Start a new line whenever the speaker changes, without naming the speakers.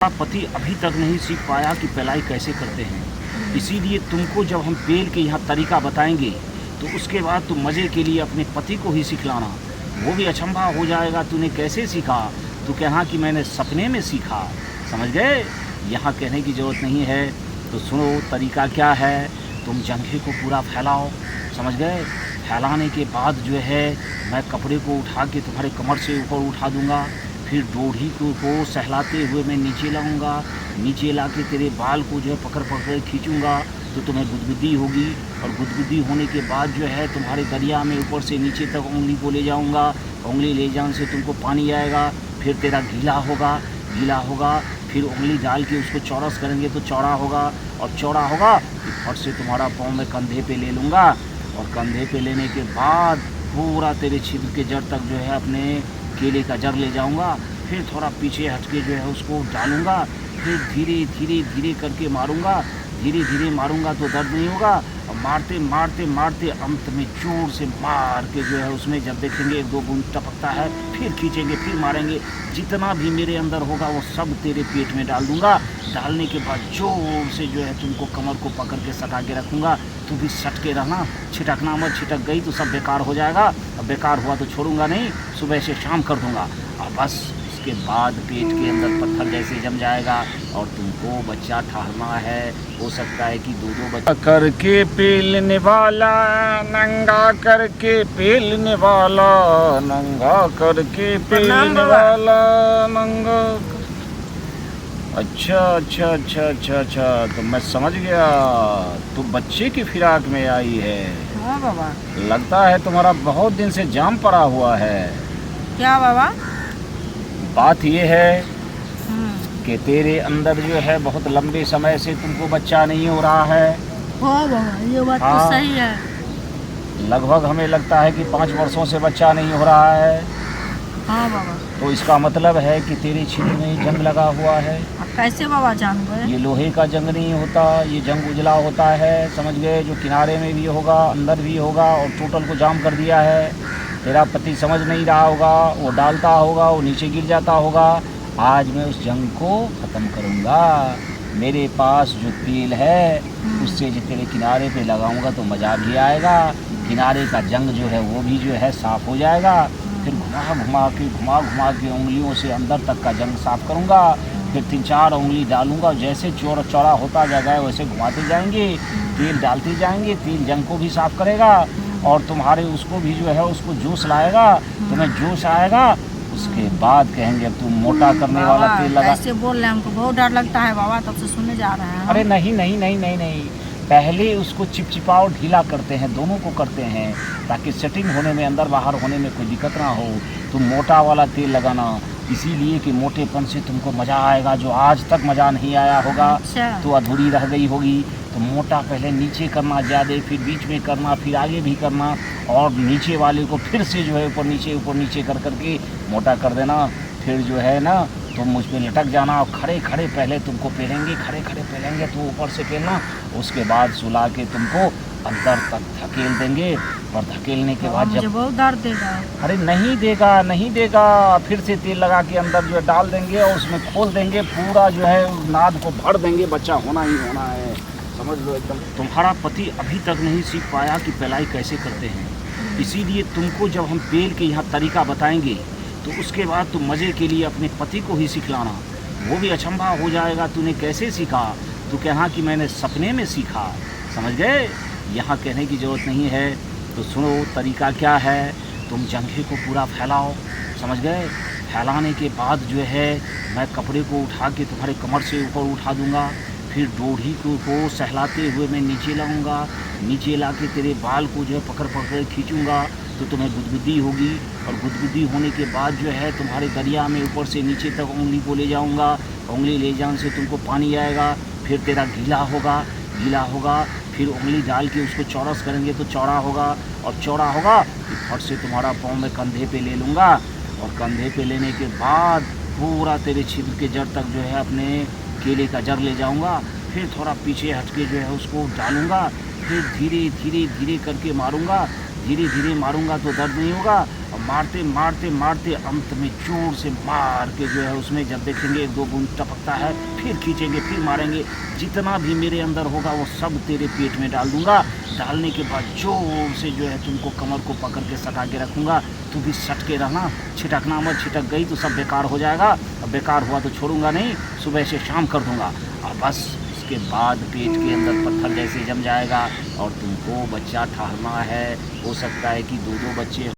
पति अभी तक नहीं सीख पाया कि पलाई कैसे करते हैं। इसीलिए तुमको जब हम पेल के यहाँ तरीका बताएंगे तो उसके बाद तुम मज़े के लिए अपने पति को ही सिखलाना। वो भी अचंभा हो जाएगा तूने कैसे सीखा, तो कहना कि मैंने सपने में सीखा। समझ गए? यहाँ कहने की ज़रूरत नहीं है। तो सुनो तरीका क्या है। तुम जंघे को पूरा फैलाओ। समझ गए? फैलाने के बाद जो है मैं कपड़े को उठा के तुम्हारे कमर से ऊपर उठा दूँगा। फिर डोढ़ी को सहलाते हुए मैं नीचे लाऊंगा। नीचे ला के तेरे बाल को जो है पकड़ पकड़ खींचूंगा तो तुम्हें गुदगुदी होगी। और गुदगुदी होने के बाद जो है तुम्हारे दरिया में ऊपर से नीचे तक उंगली को ले जाऊंगा। उंगली ले जाने से तुमको पानी आएगा। फिर तेरा गीला होगा। फिर उंगली डाल के उसको चौरस करेंगे तो चौड़ा होगा। और चौड़ा होगा फिर फट से तुम्हारा पाँव मैं कंधे पे ले लूँगा। और कंधे पे लेने के बाद पूरा तेरे छिद्र के जड़ तक जो है अपने केले का जड़ ले जाऊंगा। फिर थोड़ा पीछे हटके जो है उसको डालूंगा। फिर धीरे धीरे करके मारूंगा। धीरे मारूंगा तो दर्द नहीं होगा। और मारते अंत में जोर से मार के जो है उसमें जब देखेंगे एक दो बूंद टपकता है फिर खींचेंगे फिर मारेंगे। जितना भी मेरे अंदर होगा वो सब तेरे पेट में डाल दूंगा। डालने के बाद जोर से जो है तुमको कमर को पकड़ के सटा के रखूँगा। तू भी सट के रहना, छिटकना मत। छिटक गई तो सब बेकार हो जाएगा। अब बेकार हुआ तो छोड़ूंगा नहीं, सुबह से शाम कर दूंगा। और बस उसके बाद पेट के अंदर पत्थर जैसे जम जाएगा और तुमको बच्चा ठहरना है। हो सकता है कि दो बच्चा करके पेलने वाला, नंगा करके पेलने वाला, नंगा करके पेलने वाला, नंगा। अच्छा, तो मैं समझ गया। तो बच्चे की फिराक में आई है।
हाँ बाबा।
लगता है तुम्हारा बहुत दिन से जाम पड़ा हुआ है।
क्या बाबा?
बात ये है कि तेरे अंदर जो है बहुत लंबे समय से तुमको बच्चा नहीं हो रहा है।
हाँ बाबा, ये बात
हाँ।
तो सही है।
लगभग हमें लगता है कि 5 वर्षों से बच्चा नहीं हो रहा है।
हाँ बाबा।
तो इसका मतलब है कि तेरे छिद्र में जंग लगा हुआ है।
अब कैसे बाबा जान गए?
ये लोहे का जंग नहीं होता, ये जंग उजला होता है। समझ गए? जो किनारे में भी होगा अंदर भी होगा और टोटल को जाम कर दिया है। तेरा पति समझ नहीं रहा होगा, वो डालता होगा, वो नीचे गिर जाता होगा। आज मैं उस जंग को ख़त्म करूँगा। मेरे पास जो तेल है उससे जो तेरे किनारे पे लगाऊंगा तो मज़ा भी आएगा। किनारे का जंग जो है वो भी जो है साफ़ हो जाएगा। फिर घुमा के उंगलियों से अंदर तक का जंग साफ़ करूँगा। फिर 3-4 उंगली डालूंगा। जैसे चौड़ा होता जाएगा वैसे घुमाते जाएंगे, तेल डालते जाएंगे। तेल जंग को भी साफ़ करेगा और तुम्हारे उसको भी जो है उसको जोश लाएगा। तुम्हें जोश आएगा। उसके बाद कहेंगे अब तुम मोटा करने वाला तेल लगा।
कैसे बोल रहे हैं? हमको बहुत डर लगता है बाबा, तब से सुनने जा रहे हैं।
अरे नहीं। पहले उसको चिपचिपाओ ढीला करते हैं, दोनों को करते हैं ताकि सेटिंग होने में, अंदर बाहर होने में कोई दिक्कत ना हो। तुम मोटा वाला तेल लगाना इसीलिए कि मोटेपन से तुमको मज़ा आएगा, जो आज तक मज़ा नहीं आया होगा।
अच्छा।
तो अधूरी रह गई होगी। तो मोटा पहले नीचे करना ज़्यादा, फिर बीच में करना, फिर आगे भी करना। और नीचे वाले को फिर से जो है ऊपर नीचे कर करके मोटा कर देना। फिर जो है ना तुम मुझ पे लटक जाना और खड़े पहले तुमको पहलेंगे। खड़े पहलेंगे तो ऊपर से पहनना। उसके बाद सुला के तुमको अंदर तक धकेल देंगे। और धकेलने के बाद
मुझे
जब
बहुत दर्द देगा।
अरे नहीं देगा। फिर से तेल लगा के अंदर जो है डाल देंगे और उसमें खोल देंगे। पूरा जो है नाद को भर देंगे। बच्चा होना ही होना है। समझ लो एकदम। तुम्हारा पति अभी तक नहीं सीख पाया कि पलाई कैसे करते हैं। इसीलिए तुमको जब हम पेल के यहाँ तरीका बताएंगे तो उसके बाद तुम मज़े के लिए अपने पति को ही सिखलाना। वो भी अचंभा हो जाएगा तूने कैसे सीखा, तो कहना कि मैंने सपने में सीखा। समझ गए? यहाँ कहने की ज़रूरत नहीं है। तो सुनो तरीका क्या है। तुम जंघे को पूरा फैलाओ। समझ गए? फैलाने के बाद जो है मैं कपड़े को उठा के तुम्हारे कमर से ऊपर उठा दूँगा। फिर डोढ़ी को सहलाते हुए मैं नीचे लाऊंगा। नीचे ला के तेरे बाल को जो है पकड़ खींचूंगा तो तुम्हें गुदगुदी होगी। और गुदगुदी होने के बाद जो है तुम्हारे दरिया में ऊपर से नीचे तक उंगली को ले जाऊंगा। उंगली ले जाने से तुमको पानी आएगा। फिर तेरा गीला होगा। फिर उंगली डाल के उसको चौरस करेंगे तो चौड़ा होगा। और चौड़ा होगा फिर फट से तुम्हारा पाँव मैं कंधे पे ले लूँगा। और कंधे पे लेने के बाद पूरा तेरे छिद्र के जड़ तक जो है अपने केले का जड़ ले जाऊंगा। फिर थोड़ा पीछे हटके जो है उसको डालूंगा। फिर धीरे करके मारूंगा। धीरे मारूंगा तो दर्द नहीं होगा। और मारते मारते मारते अंत में जोर से मार के जो है उसमें जब देखेंगे 1-2 बूंद टपकता है, फिर खींचेंगे, फिर मारेंगे। जितना भी मेरे अंदर होगा वो सब तेरे पेट में डाल दूंगा। डालने के बाद जोर से जो है तुमको कमर को पकड़ के सटा के रखूँगा। तू भी सट के रहना, छिटकना मत। छिटक गई तो सब बेकार हो जाएगा, और बेकार हुआ तो छोड़ूंगा नहीं, सुबह से शाम कर दूंगा। और बस उसके बाद पेट के अंदर पत्थर जैसे जम जाएगा और तुमको बच्चा ठहरना है। हो सकता है कि 2-2 बच्चे